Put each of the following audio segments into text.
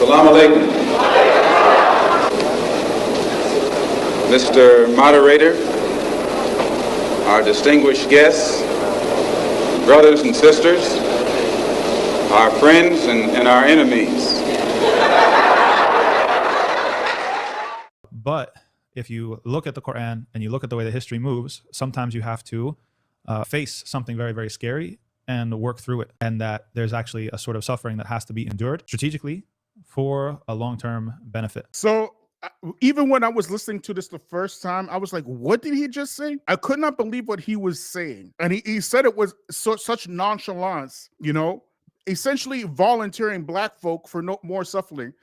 Assalamu alaikum. Mr. Moderator, our distinguished guests, brothers and sisters, our friends and our enemies. But if you look at the Quran and you look at the way that history moves, sometimes you have to face something very, very scary and work through it. And that there's actually a sort of suffering that has to be endured strategically for a long-term benefit. So even when I was listening to this the first time, I was like, what did he just say? I could not believe what he was saying. And he said it was such nonchalance, you know, essentially volunteering black folk for no more suffering,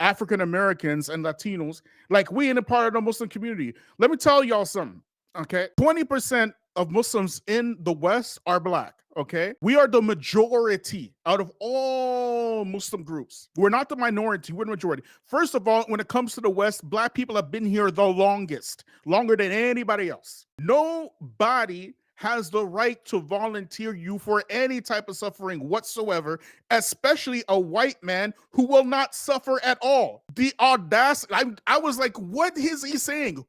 African Americans and Latinos, like we in a part of the Muslim community. Let me tell y'all something, okay? 20% of Muslims in the West are black, okay? We are the majority out of all Muslim groups. We're not the minority, we're the majority. First of all, when it comes to the West, black people have been here the longest, longer than anybody else. Nobody has the right to volunteer you for any type of suffering whatsoever, especially a white man who will not suffer at all. The audacity, I was like, what is he saying?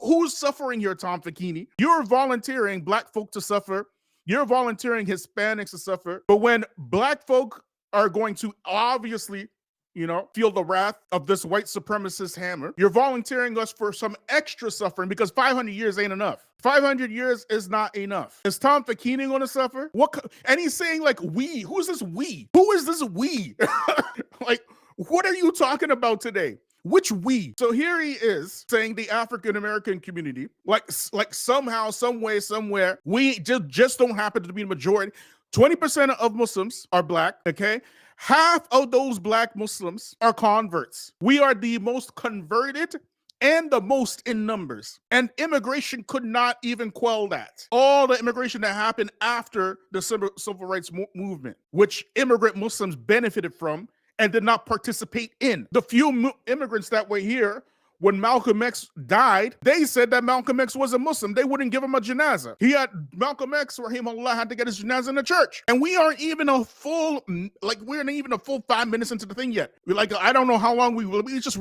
Who's suffering here, Tom Fakini? You're volunteering black folk to suffer. You're volunteering Hispanics to suffer. But when black folk are going to obviously, you know, feel the wrath of this white supremacist hammer, you're volunteering us for some extra suffering because 500 years ain't enough. 500 years is not enough. Is Tom Fakini going to suffer? And he's saying like we. Who's this we? Who is this we? Like, what are you talking about today? Which we? So here he is saying the African American community, like somehow, some way, somewhere, we just don't happen to be the majority. 20% of Muslims are black, okay? Half of those black Muslims are converts. We are the most converted and the most in numbers. And immigration could not even quell that. All the immigration that happened after the civil rights movement, which immigrant Muslims benefited from and did not participate in. The few immigrants that were here when Malcolm X died, they said that Malcolm X was a Muslim. They wouldn't give him a janazah. Malcolm X, rahimahullah, had to get his janazah in the church. And we aren't even a full, we're not even a full 5 minutes into the thing yet. We're like, I don't know how long we just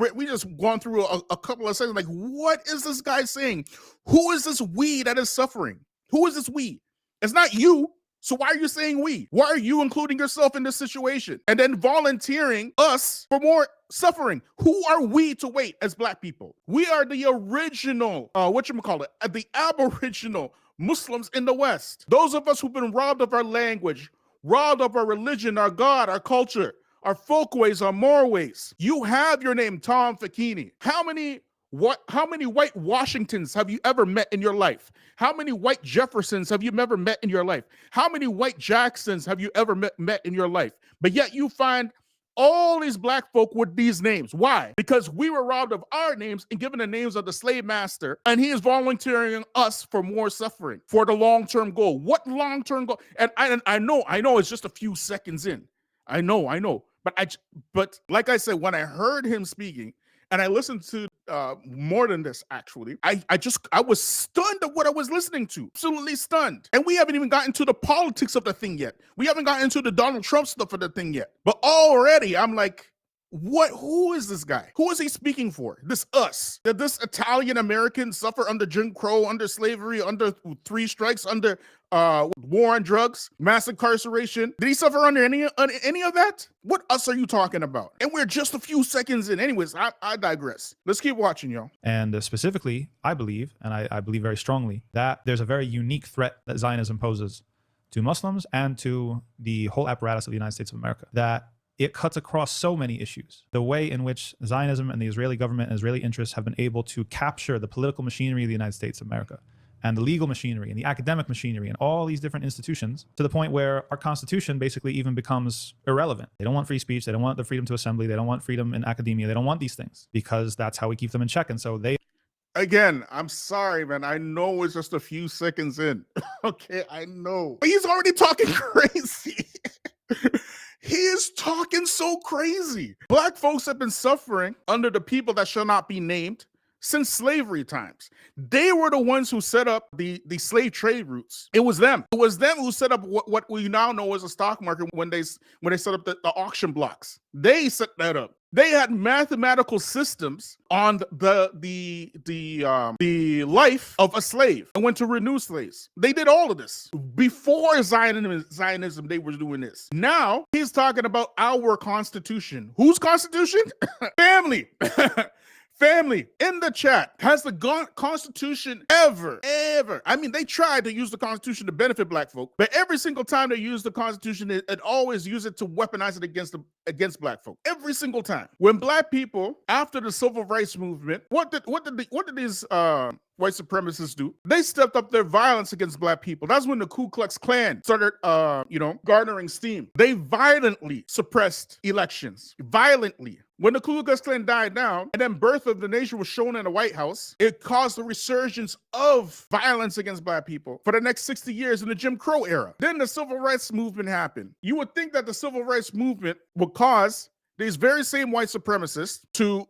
gone through a couple of seconds. Like, what is this guy saying? Who is this we that is suffering? Who is this we? It's not you. So why are you saying we? Why are you including yourself in this situation? And then volunteering us for more suffering? Who are we to wait as black people? We are the original, the aboriginal Muslims in the West. Those of us who've been robbed of our language, robbed of our religion, our God, our culture, our folkways, our moreways. You have your name, Tom Fakini. How many white Washingtons have you ever met in your life? How many white Jeffersons have you ever met in your life? How many white Jacksons have you ever met in your life? But yet you find all these black folk with these names. Why? Because we were robbed of our names and given the names of the slave master, and he is volunteering us for more suffering, for the long-term goal. What long-term goal? And I know it's just a few seconds in. I know. But like I said, when I heard him speaking, and I listened to more than this, actually. I was stunned at what I was listening to. Absolutely stunned. And we haven't even gotten to the politics of the thing yet. We haven't gotten into the Donald Trump stuff of the thing yet. But already I'm like, who is this guy? Who is he speaking for? This us. Did this Italian American suffer under Jim Crow, under slavery, under 3 strikes, under war on drugs, mass incarceration? Did he suffer under any of that? What us are you talking about? And we're just a few seconds in. Anyways, I digress. Let's keep watching, y'all. And specifically, I believe, and I believe very strongly, that there's a very unique threat that Zionism poses to Muslims and to the whole apparatus of the United States of America, that it cuts across so many issues. The way in which Zionism and the Israeli government and Israeli interests have been able to capture the political machinery of the United States of America, and the legal machinery and the academic machinery and all these different institutions, to the point where our Constitution basically even becomes irrelevant. They don't want free speech. They don't want the freedom to assembly. They don't want freedom in academia. They don't want these things because that's how we keep them in check. And so they... Again, I'm sorry, man. I know it's just a few seconds in. Okay, I know. But he's already talking crazy. He is talking so crazy. Black folks have been suffering under the people that shall not be named since slavery times. They were the ones who set up the slave trade routes. It was them. It was them who set up what we now know as a stock market when they set up the auction blocks. They set that up. They had mathematical systems on the life of a slave and went to renew slaves. They did all of this before Zionism. They were doing this. Now he's talking about our constitution. Whose constitution? Family. Family in the chat, has the Constitution ever, I mean, they tried to use the Constitution to benefit black folk, but every single time they use the Constitution, it always use it to weaponize it against black folk. Every single time. When black people, after the civil rights movement, what did these white supremacists do? They stepped up their violence against black people. That's when the Ku Klux Klan started, garnering steam. They violently suppressed elections. Violently. When the Ku Klux Klan died down, and then Birth of the Nation was shown in the White House, it caused a resurgence of violence against black people for the next 60 years in the Jim Crow era. Then the civil rights movement happened. You would think that the civil rights movement would cause these very same white supremacists to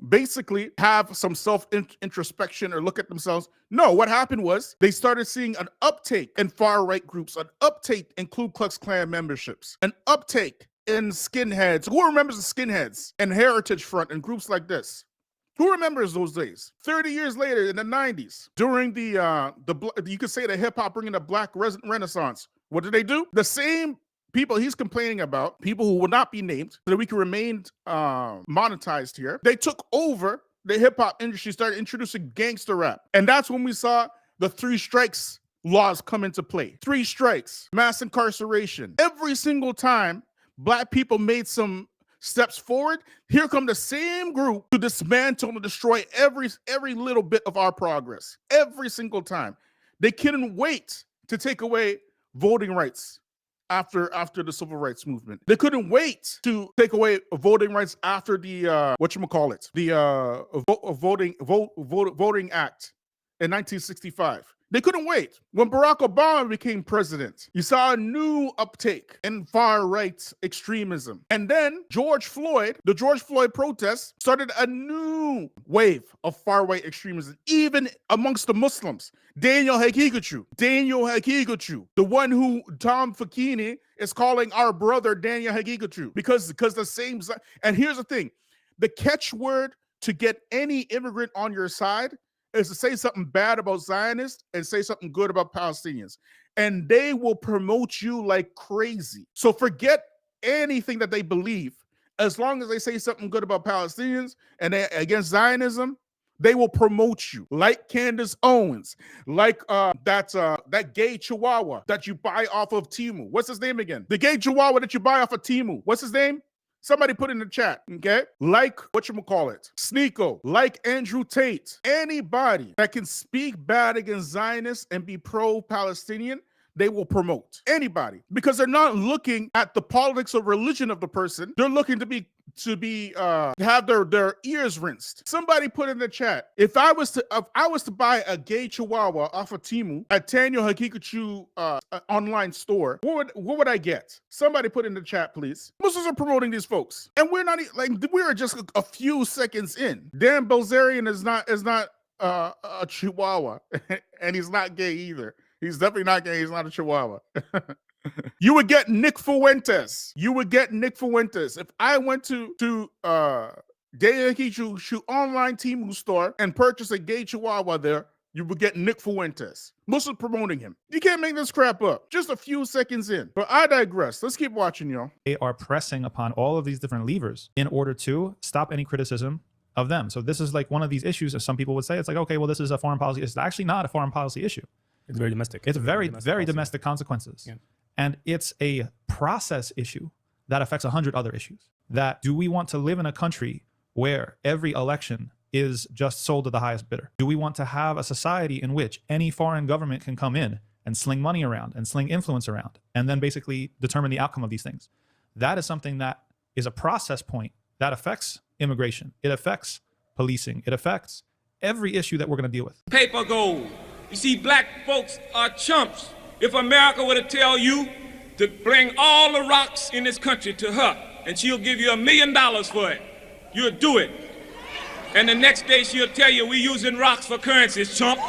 basically have some self-introspection or look at themselves. No, what happened was they started seeing an uptake in far-right groups, an uptake in Ku Klux Klan memberships, an uptake in skinheads. Who remembers the skinheads and Heritage Front and groups like this? Who remembers those days? 30 years later in the 90s, during you could say the hip-hop bringing the black renaissance, what did they do? The same people he's complaining about, people who will not be named, so that we can remain monetized here. They took over the hip hop industry, started introducing gangster rap. And that's when we saw the 3 strikes laws come into play. 3 strikes, mass incarceration. Every single time black people made some steps forward, here come the same group to dismantle and destroy every little bit of our progress. Every single time. They couldn't wait to take away voting rights. After the civil rights movement, they couldn't wait to take away voting rights after the Voting Act in 1965. They couldn't wait. When Barack Obama became president, you saw a new uptake in far-right extremism. And then the George Floyd protests started a new wave of far-right extremism, even amongst the Muslims. Daniel Hagiguchu, the one who Tom Fakini is calling our brother Daniel Hagiguchu, because the same. And here's the thing, the catchword to get any immigrant on your side is to say something bad about Zionists and say something good about Palestinians. And they will promote you like crazy. So forget anything that they believe. As long as they say something good about Palestinians and against Zionism, they will promote you. Like Candace Owens, like that gay chihuahua that you buy off of Temu. What's his name again? The gay chihuahua that you buy off of Temu. What's his name? Somebody put in the chat, okay? Like, Sneeko, like Andrew Tate. Anybody that can speak bad against Zionists and be pro-Palestinian, they will promote. Anybody. Because they're not looking at the politics or religion of the person. They're looking to have their ears rinsed. Somebody put in the chat, if I was to buy a gay chihuahua off of Temu at Daniel Hagiguchu online store, what would I get? Somebody put in the chat, please. Muslims are promoting these folks, and we are just a few seconds in. Dan Bilzerian is not a chihuahua, and he's not gay either. He's definitely not gay. He's not a chihuahua. You would get Nick Fuentes. If I went to Gay Hagiguchu online Temu store and purchase a gay chihuahua there, you would get Nick Fuentes. Muslims promoting him. You can't make this crap up. Just a few seconds in. But I digress. Let's keep watching, y'all. They are pressing upon all of these different levers in order to stop any criticism of them. So this is like one of these issues, as some people would say. It's like, okay, well, this is a foreign policy. It's actually not a foreign policy issue. It's very domestic. It's very domestic consequences. Yeah. And it's a process issue that affects 100 other issues. That, do we want to live in a country where every election is just sold to the highest bidder? Do we want to have a society in which any foreign government can come in and sling money around and sling influence around and then basically determine the outcome of these things? That is something that is a process point that affects immigration. It affects policing. It affects every issue that we're going to deal with. Paper gold. You see, black folks are chumps. If America were to tell you to bring all the rocks in this country to her, and she'll give you $1 million for it, you'll do it. And the next day she'll tell you we using rocks for currencies, chump.